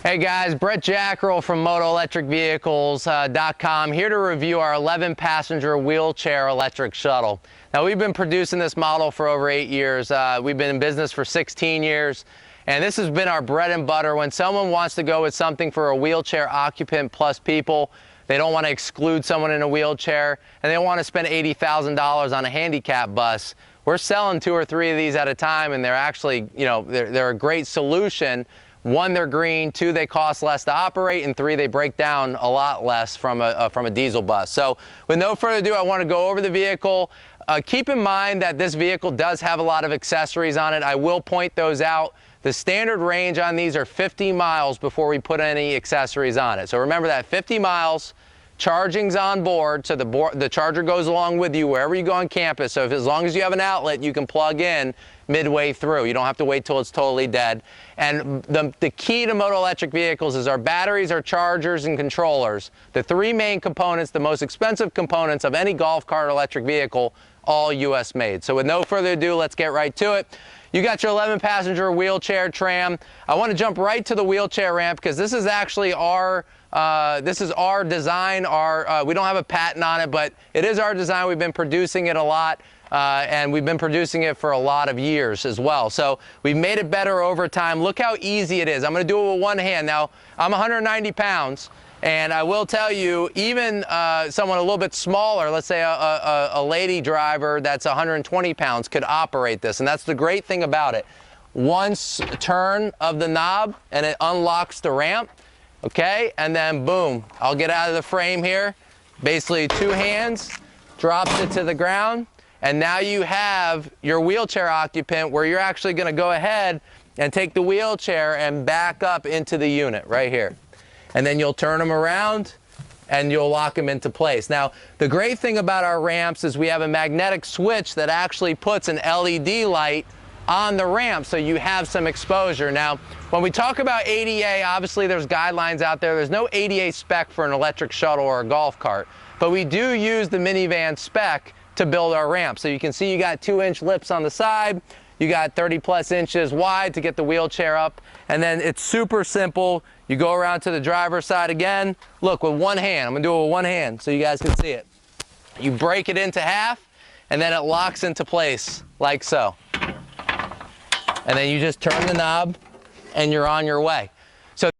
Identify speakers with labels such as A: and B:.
A: Hey guys, Brett Jackrell from MotoElectricVehicles.com here to review our 11-passenger wheelchair electric shuttle. Now we've been producing this model for over 8 years. We've been in business for 16 years, and this has been our bread and butter. When someone wants to go with something for a wheelchair occupant plus people, they don't want to exclude someone in a wheelchair, and they don't want to spend $80,000 on a handicap bus. We're selling 2 or 3 of these at a time, and they're actually, they're a great solution. 1, they're green, 2, they cost less to operate, and 3, they break down a lot less from a diesel bus. So with no further ado, I want to go over the vehicle. Keep in mind that this vehicle does have a lot of accessories on it. I will point those out. The standard range on these are 50 miles before we put any accessories on it. So remember that, 50 miles, charging's on board, so the charger goes along with you wherever you go on campus. So as long as you have an outlet, you can plug in midway through. You don't have to wait till it's totally dead. And the key to Moto Electric vehicles is our batteries, our chargers, and controllers. The 3 main components, the most expensive components of any golf cart or electric vehicle, all US made. So with no further ado, let's get right to it. You got your 11-passenger wheelchair tram. I want to jump right to the wheelchair ramp because this is actually our design. We don't have a patent on it, but it is our design. We've been producing it a lot. And we've been producing it for a lot of years as well. So we've made it better over time. Look how easy it is. I'm going to do it with one hand. Now, I'm 190 pounds, and I will tell you, even someone a little bit smaller, let's say a lady driver that's 120 pounds, could operate this. And that's the great thing about it. Once turn of the knob, and it unlocks the ramp, okay? And then boom, I'll get out of the frame here. Basically 2 hands, drops it to the ground. And now you have your wheelchair occupant where you're actually going to go ahead and take the wheelchair and back up into the unit right here. And then you'll turn them around and you'll lock them into place. Now, the great thing about our ramps is we have a magnetic switch that actually puts an LED light on the ramp so you have some exposure. Now, when we talk about ADA, obviously there's guidelines out there. There's no ADA spec for an electric shuttle or a golf cart, but we do use the minivan spec to build our ramp. So you can see you got 2-inch lips on the side, you got 30+ inches wide to get the wheelchair up, and then it's super simple. You go around to the driver's side again. Look, with one hand, I'm gonna do it with one hand so you guys can see it. You break it into half, and then it locks into place like so. And then you just turn the knob, and you're on your way.